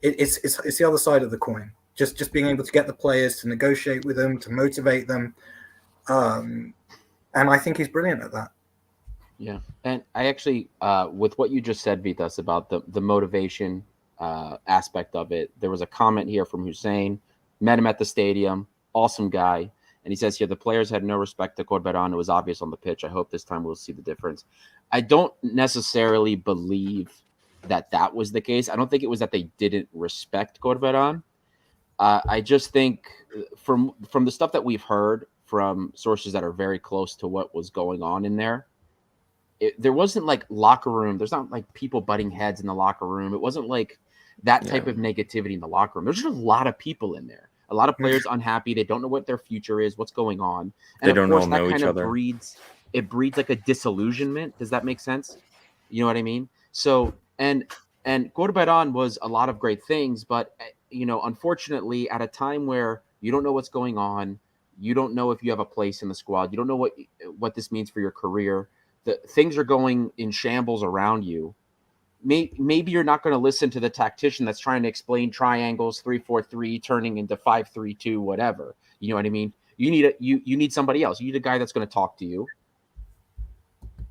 It's the other side of the coin. Just being able to get the players to negotiate with them, to motivate them, and I think he's brilliant at that. Yeah, and I actually, with what you just said, Vitas, about the motivation aspect of it, there was a comment here from Hussein. Met him at the stadium, awesome guy, and he says here the players had no respect to Corberan. It was obvious on the pitch. I hope this time we'll see the difference. I don't necessarily believe that was the case. I don't think it was that they didn't respect Corberan. I just think from the stuff that we've heard from sources that are very close to what was going on in there, there wasn't like locker room. There's not like people butting heads in the locker room. It wasn't like that type of negativity in the locker room. There's just a lot of people in there. A lot of players unhappy. They don't know what their future is, what's going on. And they don't of course, know that kind each of other. breeds like a disillusionment. Does that make sense? You know what I mean? So, and Corberan was a lot of great things, but unfortunately, at a time where you don't know what's going on, you don't know if you have a place in the squad, you don't know what this means for your career. Things are going in shambles around you. Maybe you're not going to listen to the tactician that's trying to explain triangles, 3-4-3 turning into 5-3-2, whatever. You know what I mean? You need somebody else. You need a guy that's going to talk to you,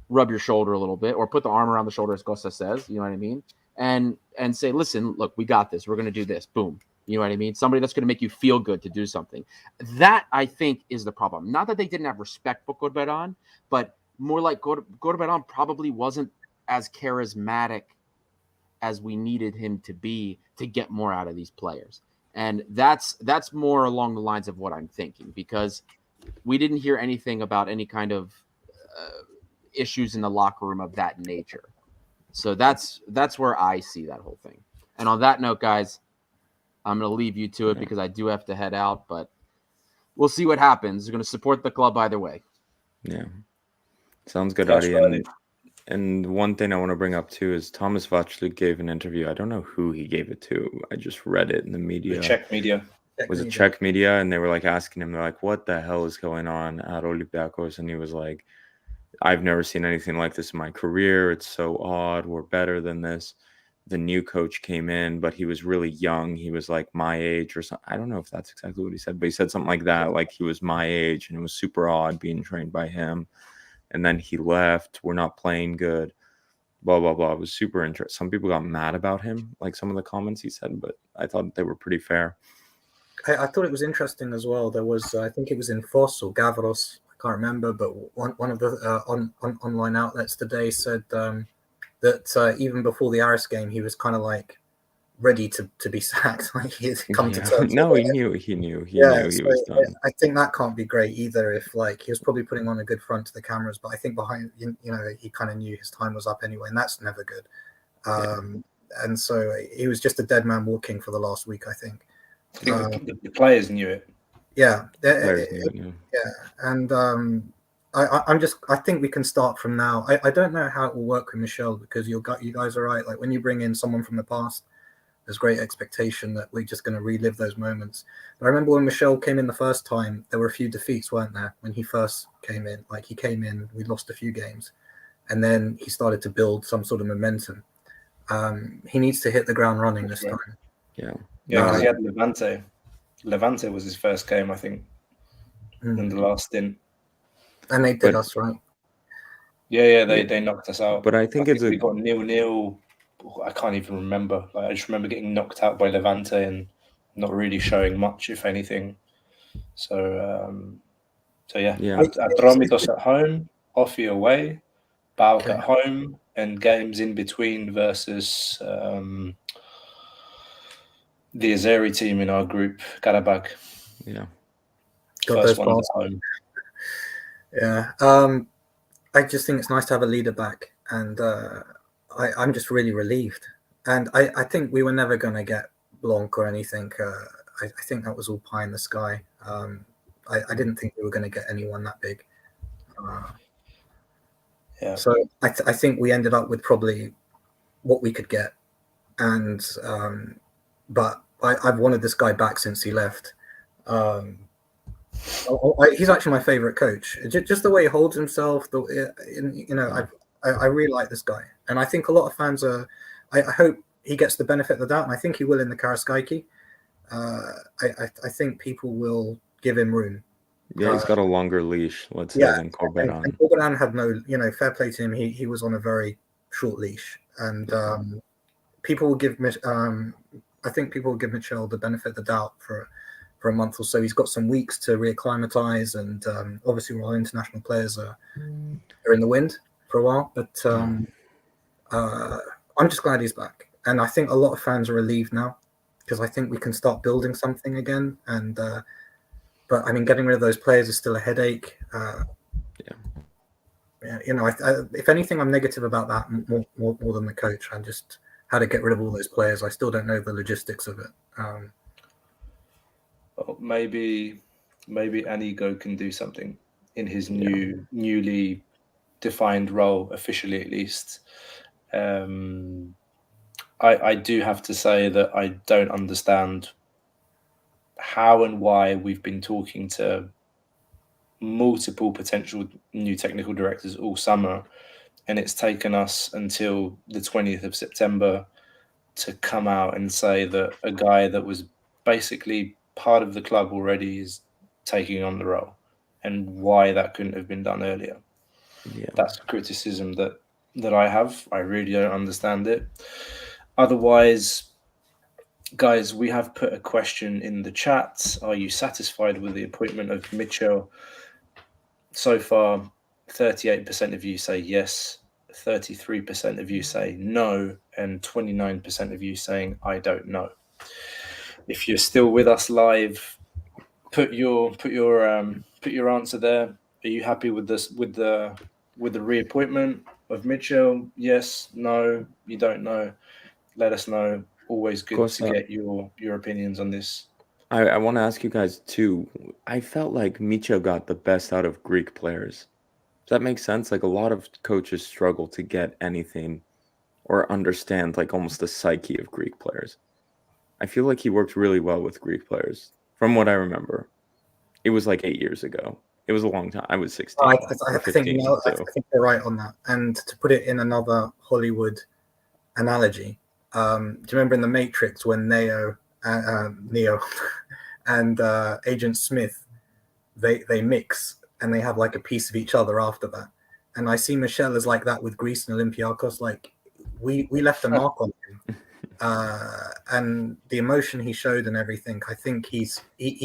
rub your shoulder a little bit, or put the arm around the shoulder, as Costa says. You know what I mean? And say, listen, look, we got this. We're going to do this. Boom. You know what I mean? Somebody that's going to make you feel good to do something. That, I think, is the problem. Not that they didn't have respect for Corberan, but more like Corberan probably wasn't as charismatic as we needed him to be to get more out of these players. And that's more along the lines of what I'm thinking, because we didn't hear anything about any kind of issues in the locker room of that nature. So that's where I see that whole thing. And on that note, guys, I'm going to leave you to it because I do have to head out, but we'll see what happens. We're going to support the club either way. Yeah. Sounds good, Adi. And one thing I want to bring up too is Thomas Vaclik gave an interview. I don't know who he gave it to. I just read it in the media. The Czech media. Was it Czech media? And they were like asking him, they're like, what the hell is going on at Olympiacos? And he was like, I've never seen anything like this in my career. It's so odd. We're better than this. The new coach came in, but he was really young. He was like my age or something. I don't know if that's exactly what he said, but he said something like that, like he was my age, and it was super odd being trained by him. And then he left. We're not playing good. Blah, blah, blah. It was super interesting. Some people got mad about him, like some of the comments he said, but I thought they were pretty fair. I thought it was interesting as well. There was, I think it was in Foss or Gavros, I can't remember, but one of the online outlets today said that even before the Aris game, he was kind of like ready to be sacked. Like he had come to terms. No, he knew he was done. I think that can't be great either. If like he was probably putting on a good front to the cameras, but I think behind, he kind of knew his time was up anyway, and that's never good. And so he was just a dead man walking for the last week, I think. I think the players knew it. Yeah, Yeah. And I think we can start from now. I don't know how it will work with Michel, because you guys are right. Like when you bring in someone from the past, there's great expectation that we're just going to relive those moments. But I remember when Michel came in the first time, there were a few defeats, weren't there? When he first came in, like he came in, we lost a few games, and then he started to build some sort of momentum. He needs to hit the ground running this time. Yeah, because he had Levante. Levante was his first game, I think, in the last stint. And they did us, right? Yeah, they knocked us out. But I think we got 0-0. I can't even remember. Like I just remember getting knocked out by Levante and not really showing much, if anything. So yeah. Atromitos at home, Offi away, Bauk at home, and games in between versus the Azeri team in our group, Karabakh. Yeah. First one at home. Yeah. I just think it's nice to have a leader back, and I'm just really relieved. And I think we were never going to get Blanc or anything. I think that was all pie in the sky. I didn't think we were going to get anyone that big. Yeah. So I think we ended up with probably what we could get, and but I've wanted this guy back since he left. He's actually my favorite coach. Just the way he holds himself. I really like this guy, and I think a lot of fans are. I hope he gets the benefit of the doubt, and I think he will in the Karaiskaki. I think people will give him room. Yeah, he's got a longer leash, let's say, than Corberan. And Corberan had no, fair play to him. He was on a very short leash, and people will give. I think people will give Michel the benefit of the doubt for a month or so. He's got some weeks to reacclimatize, and obviously, all international players are in the wind for a while. But I'm just glad he's back, and I think a lot of fans are relieved now because I think we can start building something again. And but I mean, getting rid of those players is still a headache. If anything, I'm negative about that more than the coach. I just how to get rid of all those players. I still don't know the logistics of it. Well, maybe Anigo can do something in his newly defined role, officially at least. I do have to say that I don't understand how and why we've been talking to multiple potential new technical directors all summer, and it's taken us until the 20th of September to come out and say that a guy that was basically part of the club already is taking on the role, and why that couldn't have been done earlier. Yeah. That's a criticism that I have. I really don't understand it. Otherwise, guys, we have put a question in the chat. Are you satisfied with the appointment of Michel? So far, 38% of you say yes, 33% of you say no, and 29% of you saying I don't know. If you're still with us live, put your answer there. Are you happy with this with the reappointment of Michel? Yes, no, you don't know. Let us know. Always good to get your opinions on this. I want to ask you guys too. I felt like Michel got the best out of Greek players. Does that make sense? Like a lot of coaches struggle to get anything or understand like almost the psyche of Greek players. I feel like he worked really well with Greek players. From what I remember, it was like 8 years ago. It was a long time. I was 16. I think you're right on that. And to put it in another Hollywood analogy, do you remember in The Matrix when Neo and Agent Smith, they mix and they have like a piece of each other after that? And I see Michel as like that with Greece and Olympiacos. Like we left a mark on him. And the emotion he showed and everything, I think he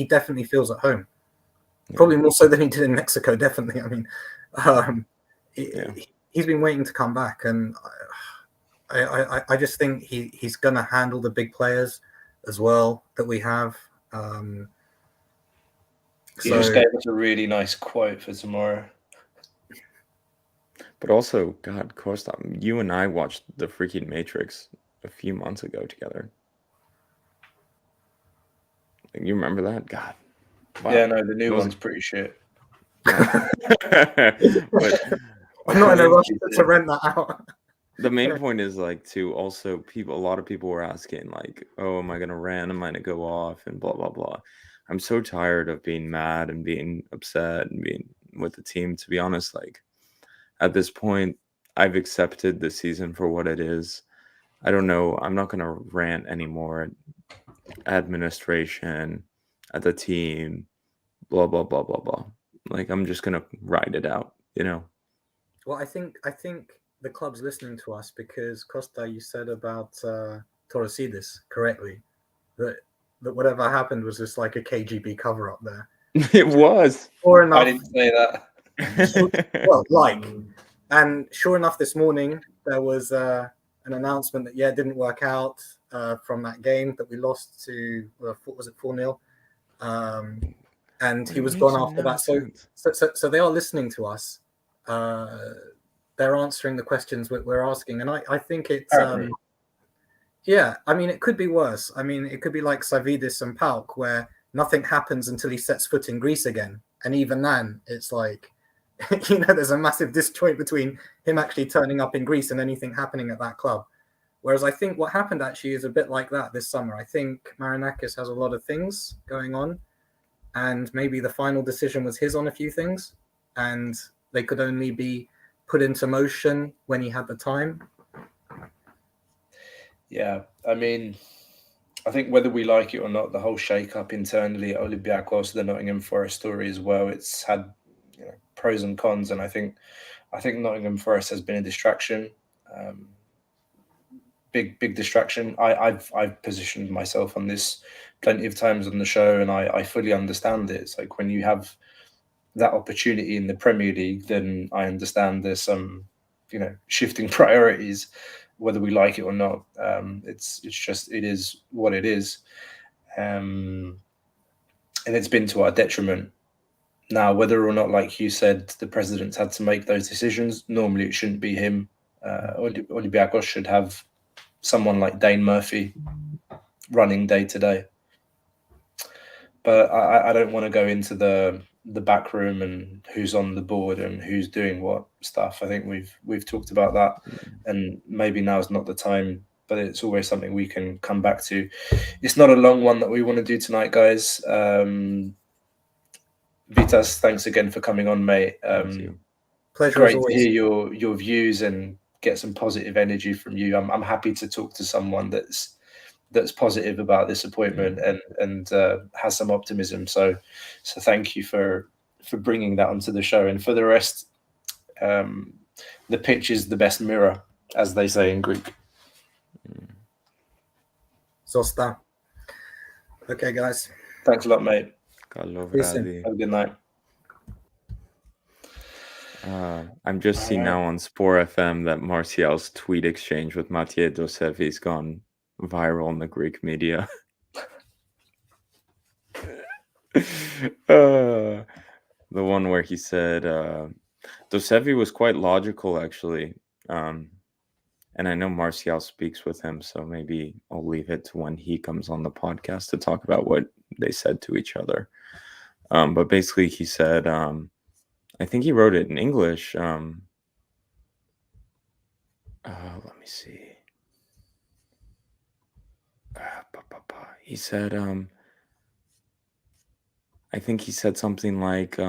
definitely feels at home. Probably more so than he did in Mexico, definitely. I mean, he's been waiting to come back, and I just think he's going to handle the big players as well that we have. You just gave us a really nice quote for tomorrow. But also, God, Costa, you and I watched the freaking Matrix a few months ago together. You remember that? God. Wow. Yeah, no, the new one's pretty shit. I'm not in a rush to rent that out. The main point is like also a lot of people were asking like, oh, am I gonna rant? Am I gonna go off? And blah blah blah. I'm so tired of being mad and being upset and being with the team. To be honest, like at this point, I've accepted the season for what it is. I don't know. I'm not gonna rant anymore. Administration, at the team, blah blah blah blah blah. Like I'm just gonna ride it out, you know. Well, I think the club's listening to us because Costa, you said about Torosidis correctly that whatever happened was just like a KGB cover up there. It was. Sure enough, I didn't say that. And sure enough, this morning there was an announcement that it didn't work out from that game that we lost to was it 4-0, and he was gone after that. So they are listening to us. They're answering the questions we're asking, and I think it's I mean it could be worse. I mean it could be like Savidis and Pauk, where nothing happens until he sets foot in Greece again. And even then, it's like, there's a massive disjoint between him actually turning up in Greece and anything happening at that club. Whereas I think what happened actually is a bit like that this summer. I think Marinakis has a lot of things going on, and maybe the final decision was his on a few things, and they could only be put into motion when he had the time. Yeah, I mean, I think whether we like it or not, the whole shake-up internally at Olympiacos, the Nottingham Forest story as well, it's had pros and cons, and I think Nottingham Forest has been a distraction, big distraction. I've positioned myself on this plenty of times on the show, and I fully understand it. It's like when you have that opportunity in the Premier League, then I understand there's some, shifting priorities, whether we like it or not. It's just, it is what it is. And it's been to our detriment. Now, whether or not, like you said, the president's had to make those decisions, normally it shouldn't be him. Olympiacos should have someone like Dane Murphy running day to day. But I don't want to go into the back room and who's on the board and who's doing what stuff. I think we've talked about that, and maybe now's not the time, but it's always something we can come back to. It's not a long one that we want to do tonight, guys. Vitas, thanks again for coming on, mate. Pleasure. Great to hear your views and get some positive energy from you. I'm happy to talk to someone that's positive about this appointment and has some optimism. So thank you for bringing that onto the show. And for the rest, the pitch is the best mirror, as they say in Greek. Zosta. Okay, guys. Thanks a lot, mate. Listen. Have a good night. I'm just seeing now on Sport FM that Martial's tweet exchange with Mathieu Dosevi's gone viral in the Greek media. The one where he said Dosevi was quite logical, actually. And I know Martial speaks with him, so maybe I'll leave it to when he comes on the podcast to talk about what they said to each other. But basically he said, I think he wrote it in English. Let me see. He said, I think he said something like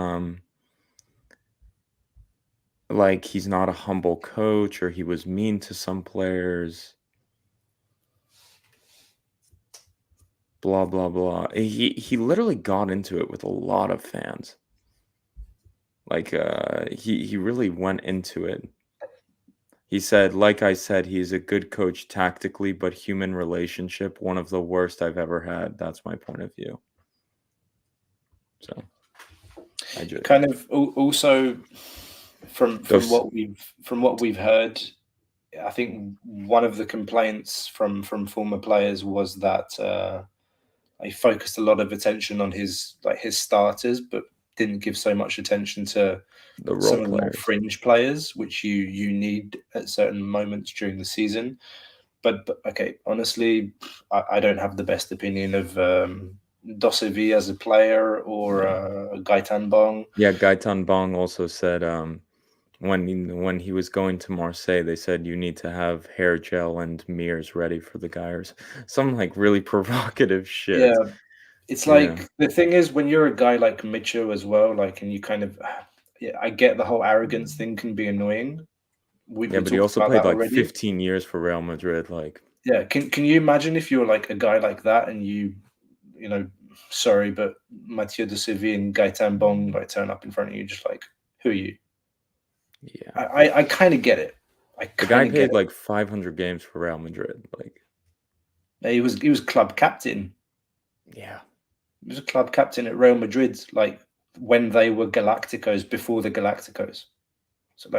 he's not a humble coach, or he was mean to some players. Blah, blah, blah. He literally got into it with a lot of fans. He really went into it. He said, like I said, he's a good coach tactically, but human relationship, one of the worst I've ever had. That's my point of view. So, I just kind of also from what we've heard, I think one of the complaints from former players was that he focused a lot of attention on his starters, but didn't give so much attention to the role some of the more players. fringe players, which you need at certain moments during the season. But okay, honestly, I don't have the best opinion of Dosevi as a player or Gaetan Bong. Yeah, Gaetan Bong also said when he was going to Marseille, they said you need to have hair gel and mirrors ready for the guys. Some really provocative shit. Yeah, it's like the thing is, when you're a guy like Michel as well, and you kind of, I get the whole arrogance thing can be annoying. But he also played 15 years for Real Madrid. Yeah, can you imagine if you're a guy like that and you sorry, but Mathieu de Seville and Gaetan Bong turn up in front of you, just who are you? Yeah, I kind of get it. The guy played 500 games for Real Madrid. He was club captain. Yeah, he was a club captain at Real Madrid, when they were Galacticos, before the Galacticos. So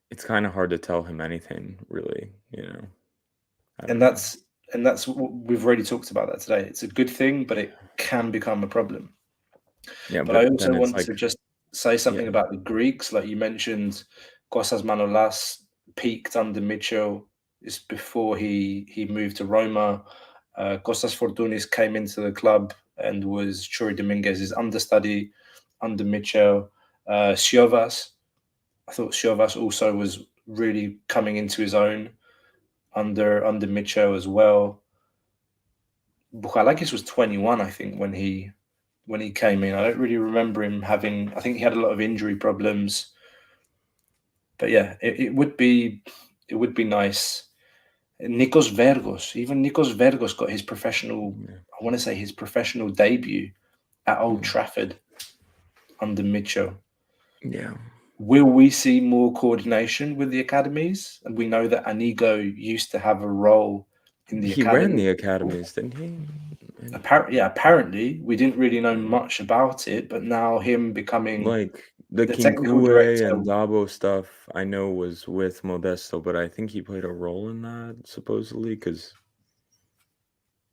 it's kind of hard to tell him anything, really. And that's we've already talked about that today. It's a good thing, but it can become a problem. Yeah, but I also want to just say something about the Greeks. You mentioned, Kostas Manolas peaked under Michel. It's before he moved to Roma. Kostas Fortounis came into the club and was Churi Dominguez's understudy under Michel. Siovas, I thought Siovas also was really coming into his own under Michel as well. Bukhalakis was 21, I think, when he came in. I don't really remember him having. I think he had a lot of injury problems. But yeah, it would be nice. Nikos Vergos, even Nikos Vergos got his professional. I want to say his professional debut at Old Trafford under Michel. Yeah. Will we see more coordination with the academies? And we know that Anigo used to have a role in the He academy. ran the academies, didn't he? Apparently, we didn't really know much about it, but now him becoming Like the technical Kinkue director. and Dabo stuff, I know was with Modesto, but I think he played a role in that supposedly because,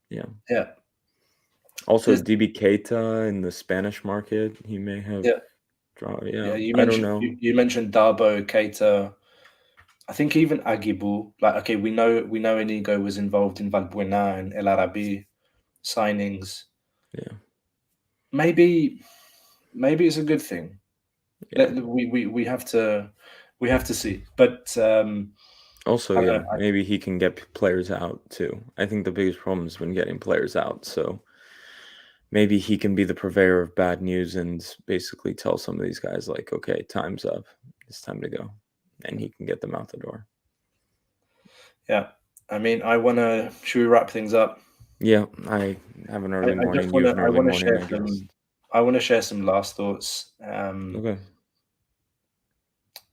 yeah. Also, DB Keita in the Spanish market, he may have. Yeah, you I don't mentioned know. you mentioned Dabo, Keita. I think even Agibu. Like, okay, we know Inigo was involved in Valbuena and El Arabi signings. Yeah. Maybe it's a good thing. Yeah. We have to see. But also, maybe he can get players out too. I think the biggest problem has been getting players out. So maybe he can be the purveyor of bad news and basically tell some of these guys, like, okay, time's up. It's time to go. And he can get them out the door. Yeah. I mean, should we wrap things up? Yeah, I have an early morning. I want to share some last thoughts. Okay.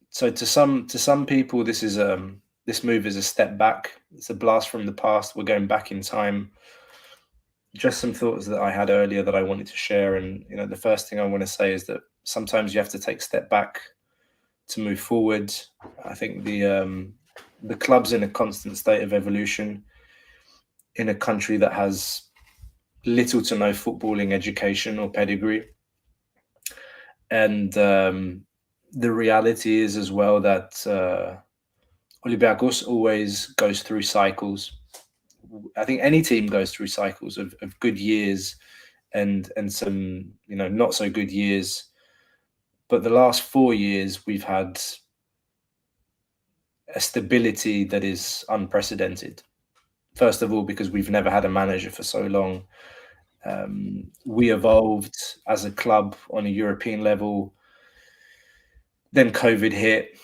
So to some people, this move is a step back. It's a blast from the past. We're going back in time. Just some thoughts that I had earlier that I wanted to share. And the first thing I want to say is that sometimes you have to take a step back to move forward. I think the club's in a constant state of evolution in a country that has little to no footballing education or pedigree. And the reality is as well that Olympiacos always goes through cycles. I think any team goes through cycles of good years and some not so good years. But the last 4 years we've had a stability that is unprecedented. First of all, because we've never had a manager for so long. We evolved as a club on a European level. Then COVID hit.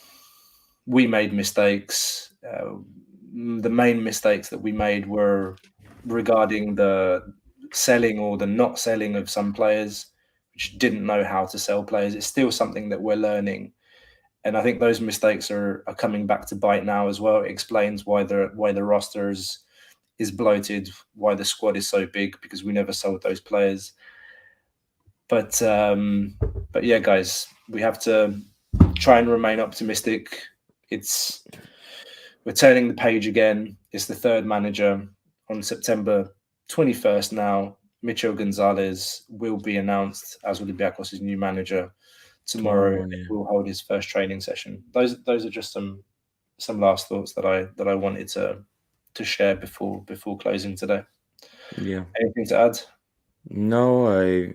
We made mistakes. The main mistakes that we made were regarding the selling or the not selling of some players, which didn't know how to sell players. It's still something that we're learning. And I think those mistakes are coming back to bite now as well. It explains why the roster is bloated, why the squad is so big, because we never sold those players. But yeah, guys, we have to try and remain optimistic. We're turning the page again. It's the third manager on September 21st now. Michel Gonzalez will be announced as Olympiacos' new manager tomorrow. He will hold his first training session. Those are just some last thoughts that I wanted to share before closing today. Yeah. Anything to add? No,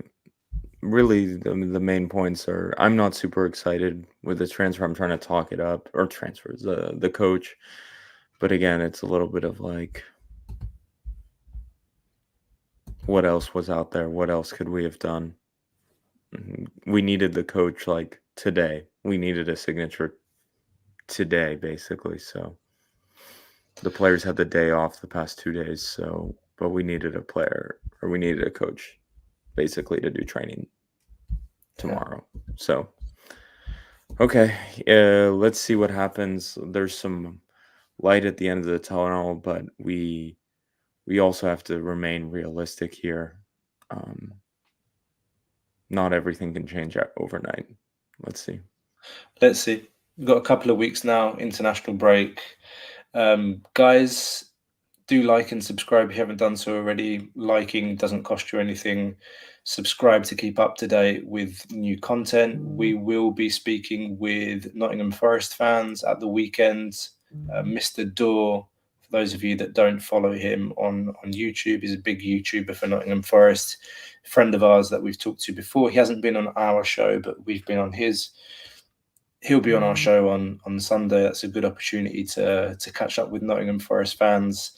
the main points are I'm not super excited with the transfer. I'm trying to talk it up, or transfers, the coach. But again, it's a little bit of like, what else was out there? What else could we have done? We needed the coach like today. We needed a signature today, basically. So the players had the day off the past 2 days. But we needed a player, or we needed a coach, basically, to do training tomorrow. So, okay, let's see what happens. There's some light at the end of the tunnel, but we also have to remain realistic here. Not everything can change overnight. Let's see. We've got a couple of weeks now, international break. Guys, do like and subscribe if you haven't done so already. Liking doesn't cost you anything. Subscribe to keep up to date with new content. We will be speaking with Nottingham Forest fans at the weekend. Mr. Dorr, for those of you that don't follow him on YouTube, he's a big YouTuber for Nottingham Forest, friend of ours that we've talked to before. He hasn't been on our show, but we've been on his. He'll be on our show on Sunday. That's a good opportunity to catch up with Nottingham Forest fans.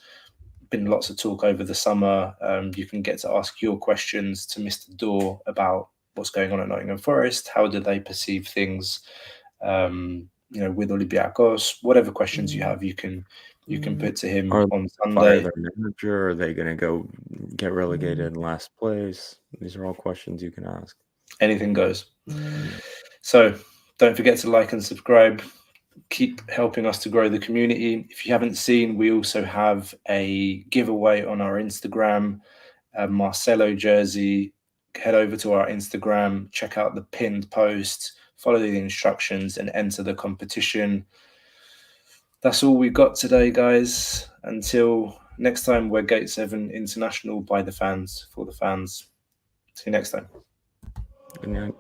Been lots of talk over the summer. You can get to ask your questions to Mr. Dorr about what's going on at Nottingham Forest. How do they perceive things, with Olympiacos? Whatever questions you have, you can put to him on Sunday. Fire their manager? Are they going to go get relegated in last place? These are all questions you can ask. Anything goes. So don't forget to like and subscribe. Keep helping us to grow the community. If you haven't seen, we also have a giveaway on our Instagram, a Marcelo jersey. Head over to our Instagram, check out the pinned post, follow the instructions, and enter the competition. That's all we got today, guys. Until next time, we're Gate 7 International by the fans, for the fans. See you next time. Good night.